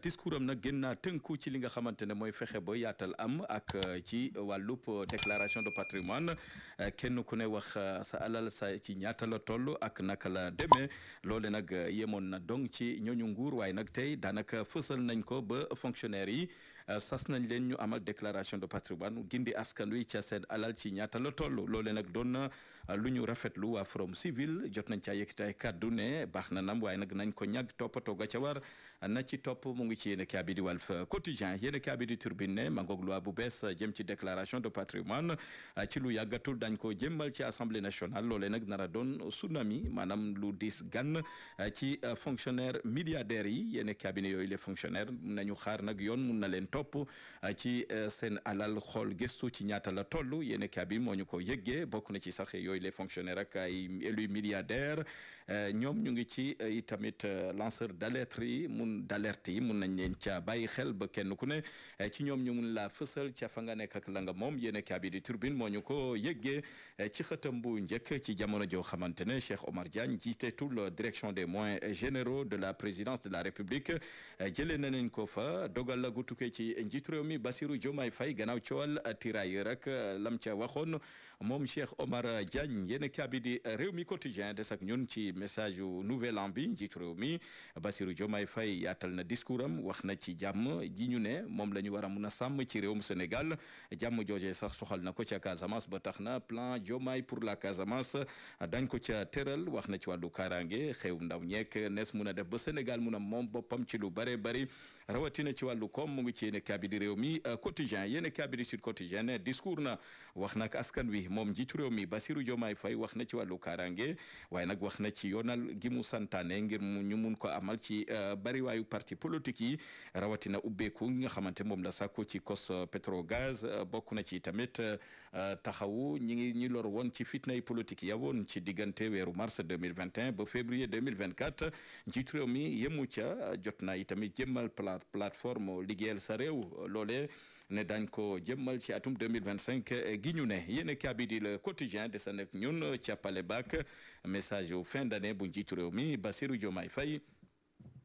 discours am nag gën naa tënku ci li nga xamante ne mooy fexe ba yaatal am ak ci wàllub déclaration de patrimoine kenn ku ne wax sa alal sa ci ñaata la toll ak naka la demee loole nag yemoon na dong ci ñooñu nguur waaye nag tey daanaka fësal nañ ko ba fonctionnaire yi sas nañ leen ñu amal déclaration de patrimoine gindi askan wi ca seen alal ci ñaata la toll loole nag doon na lu ñu rafetlu waa Forum Civil jot nañ caa yëkkati ay kàddu ne baax na nam waaye nag nañ ko ñàgg toppatoo ga ca war na ci topp mu ngi ci yéen a bi di Walf Quotidien yéen a bi di Tribune ne ma ngoog loi bu bees jëm ci déclaration de patrimoine ci lu yàggatul dañ ko jëmmal ci assemblée nationale loole nag nara doon tsunami maanaam lu dis gan ci fonctionnaire milliardaires yi yéen a cabinet yooyu les fonctionnaires nañu xaar nag yoon mun na leen topp ci seen alal xool gëstu ci ñaata la toll yéen a bi moo ñu ko yëggee bokk na ci sax yooyu les fonctionnaires ak ay élus milliardaires ñoom ñu ngi ci itamit lanceur d'alerte yi mun nañ leen ca bàyyi xel ba kenn ku ne ci ñoom ñu mun laa fësal ca fa nga nekk ak la nga moom yéen a bi di Turbine moo ñu ko yëggee ci xëtam bu njëkk ci jamono joo xamante ne Cheikh Omar Diagne jiite tout direction des moyens généraux de la présidence de la République jëlee nañ ko fa dogal la gu tukkee ci njiitu réew mi Bassirou Diomaye Faye gannaaw coowal tirailleur rek lam ca waxoon moom Cheikh Omar Diagne yéen a bi di réew mi quotidien des ak ñun ci message yu nouvel an bi njiitu réew mi Bassirou Diomaye Faye yaatal na discours am wax na ci jàmm ji ñu ne moom la ñu war a mun a sàmm ci réewum Sénégal jàmm joojee sax soxal na ko ca Casamance ba tax na plan Diomaye pour la Casamance dañ ko ca tëral wax na ci wàllu kaaraange xew ndaw ñeek nees mun a def ba Sénégal mun a moom boppam ci lu bare bari rawatina ci wàllu koom mu ngi ci yéen a bi di réew mi quotidien yéen a bi di Sud Quotidien ne discours na wax nag askan wi moom njiitu réew mi Bassirou Diomaye Faye wax na ci wàllu kaaraange waaye nag wax na ci yoonal gi mu santaane ngir ñu mun ko amal ci bariwaayu parti politique yi rawatina ubbeeku nga xamante moom la sàkku ci cos pétrogaz bokk na ci tamit taxawu ñi lor woon ci fitnay politique ya woon ci diggante weeru mars 2021 ba février 2024 njiitu réew mi yemu ca jot na itamit jëmmal plateforme liggéeyal sa réew loole ne dañ ko jëmmal ci atum 2025 gi ñu ne yéen a bi di le quotidien de sa nekk ñun càppale baak message yu fin d'année bu njiitu réew mi Bassirou Diomaye Faye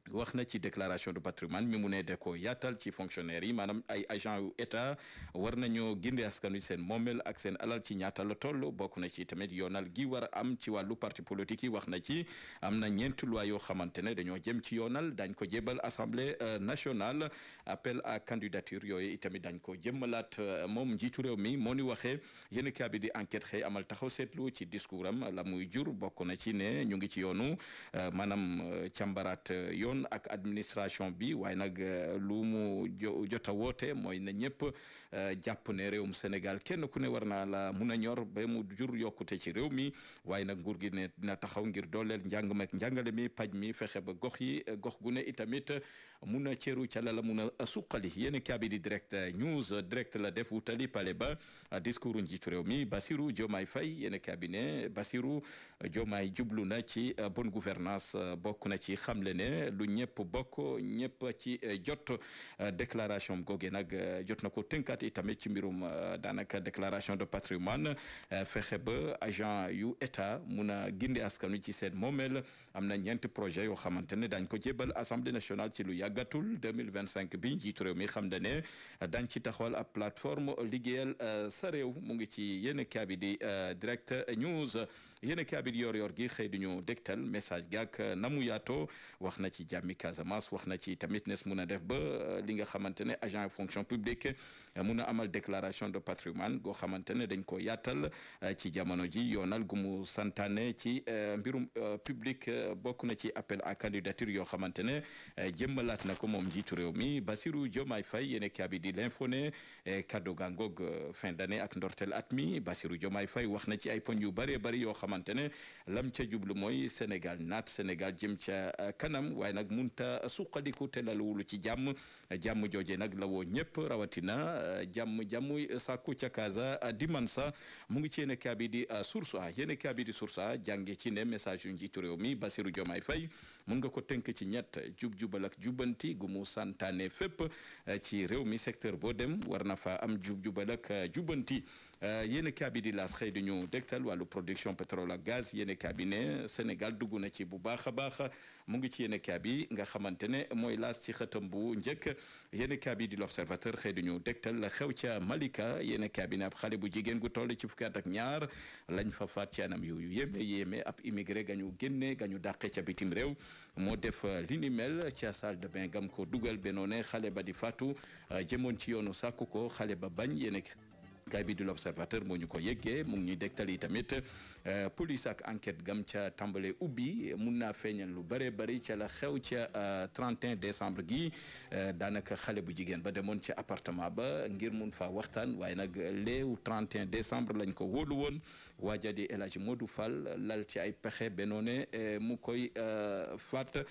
wax na ci déclaration de patrimoine mi mu ne de ko yaatal ci fonctionnaire yi maanaam ay agent yu état war nañoo gindi askan wi seen moomeel ak seen alal ci ñaata la toll bokk na ci tamit yoonal gi war a am ci wàllu parti politique yi wax na ci am na ñeenti loi yoo xamante ne dañoo jëm ci yoonal dañ ko jébal assemblée nationale appel à candidature yooyu itamit dañ ko jëmmalaat moom njiitu réew mi moo ni waxee yéen a bi di enquête xëy amal taxaw seetlu ci discours am la muy jur bokk na ci ne ñu ngi ci yoonu maanaam càmbaraat yoon ak administration bi waaye nag lu mu jota woote mooy na ñëpp jàpp ne réewum Sénégal kenn ku ne war naa la mun a ñor ba mu jur yokkute ci réew mi waaye nag nguur gi ne dina taxaw ngir dooleel njàng meek njàngale mi paj mi fexe ba gox gu ne itamit mun a ceeru ca la mun a suqali yéen kaabi di direct news direct la def wutali pale ba discours njiitu réew mi Bassirou Diomaye Faye yéen kaabi ne Bassirou Diomaye jublu na ci bonne gouvernance bokk na ci xamle ne lu ñëpp bokk ñëpp ci jot déclaration googe nag jot na ko tënkaat itamit ci mbirum daanaka déclaration de patrimoine fexe ba agent yu état mun a gindi askan wi ci seen moomeel am na ñeenti projet yoo xamante ne dañ ko jébal assemblée nationale ci lu yàggatul 2025 bi njiitu réew mi xam ne ne dañ ci taxawal ab plateforme liggéeyal sa réew mu ngi ci yéen kaabi di direct news yéen kaabi di yor gi xëy duñu dégtal message gak namu yaatoo wax na ci jàmmi Casamance wax na ci tamit nes mun a def ba li nga xamante ne agent fonction publique mun a amal déclaration de patrimoine goo xamante ne dañ ko yaatal ci jamono ji yoonal gu mu santaane ci mbirum public bokk na ci appel à candidature yoo xamante ne jëmmalaat na ko moom njiitu réew mi Bassirou Diomaye Faye yéen kaabi di l'info ne kaddu gangog fin d'année ak ndortel at mi Bassirou Diomaye Faye wax na ci ay poñ yu bëree bëri yoo xamante ne lam ca jublu mooy Sénégal naat Sénégal jëm ca kanam waaye nag munta suqaliku te laluwulu ci jàmm jooje nag la woo ñëpp rawatina jàmmuy sàkku ca Casa di Mansa mu ngi ci yéen kaabi di source a yéen kaabi di source a jànge ci ne message yu njiitu réew mi Bassirou Diomaye Faye mun nga ko tënk ci ñett jubal ak jubanti gu mu santaane fépp ci réew mi secteur boo dem war na fa am jubal ak jubanti yéen kaabi di laas xëy di ñu dégtal wàllu production pétrole ak gaz yéen cabinet Sénégal dugg na ci bu baax a baax mu ngi ci yéen kaabi nga xamante ne mooy laas ci xëtam bu njëkk yéen kaabi di l'observateur xëy di ñu dégtal la xew ca Malika yéen cabinet ab xale bu jigéen gu toll ci fukki at ak ñaar lañ fa faat ci anam yu yéeme ab immigré gañu génne gañu dàqe ca bitim réew moo def li ni mel ca salle de bain gam ko dugal benoone xale ba di faatu jëmoon ci yoonu sàkku ko xale ba bañ yéen kaay bi di l'observateur moo ñu ko yëggee mu ngi ñuy dégtal yi tamit police ak enquête gam ca tàmbale ubbi mun naa feeñal lu bëree bëri ca la xew ca 31 décembre gi daanaka xale bu jigéen ba demoon ca appartement ba ngir mun faa waxtaan waaye nag léew 31 décembre lañ ko wóolu woon waaja di El Hadji Modou Fall lal ci ay pexe benoone mu koy faat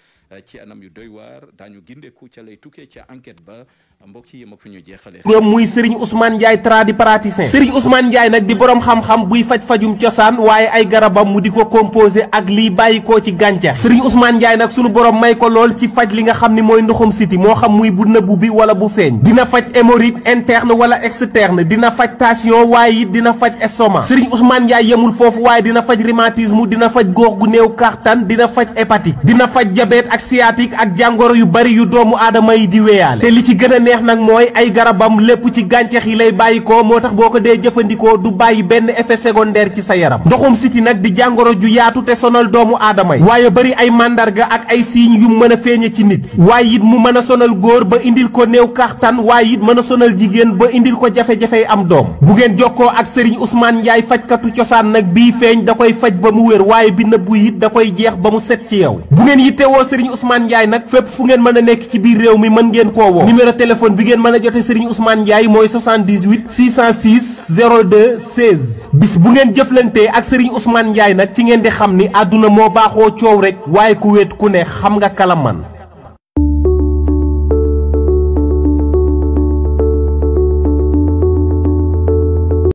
ci anam yu doy waar daañu gindeeku ca lay tukkee ca enquête ba mbokk yi ma fi ñu jeexalee. muy Serigne Ousmane Ndiaye tradipraticien Serigne Ousmane Ndiaye nag di borom xam-xam buy faj-fajum cosaan waaye ay garabam mu di ko composé ak liy bàyyikoo ci gàncax Serigne Ousmane Ndiaye nag sunu borom may ko lool ci faj li nga xam ni mooy ndoxum siti moo xam muy bu nëbbu bi wala bu feeñ dina faj hémorroïde interne wala externe dina faj tension waaye it dina faj estomac Serigne Ousmane Ndiaye yemul foofu waaye dina faj rhumatisme dina faj góox gu néew kàttan dina faj hépatique dina faj diabète ak sciatique ak jàngoro yu bari yu doomu aadama yi di weyaale te li ci gën a neex nag mooy ay garabam lépp ci gàncax yi lay bàyyikoo moo tax boo ko dee jëfandikoo du bàyyi benn effet secondaire ci sa yaram ndoxum siti nag di jàngoro ju yaatu te sonal doomu aadama yi waaye bari ay màndarga ak ay signes yu mën a feeñe ci nit waaye it mu mën a sonal góor ba indil ko néew kàttan waaye it mën a sonal jigéen ba indil ko jafe-jafey am doom bu ngeen jokkoo ak Serigne Ousmane Ndiaye fajkatu cosaan nag bii feeñ da koy faj ba mu wér waaye bi nëbbu it da koy jeex ba mu set ci yow bu ngeen yittewoo Serigne Ousmane Ndiaye nag fépp fu ngeen mën a nekk ci biir réew mi mën ngeen koo woo numéro téléphone bi ngeen mën a jote Serigne Ousmane Ndiaye mooy 78 606 02 16 bis bu ngeen jëflantee ak Serigne Ousmane Ndiaye nag ci ngeen di xam ni àdduna moo baaxoo coow rek waaye ku wéet ku ne xam nga kala man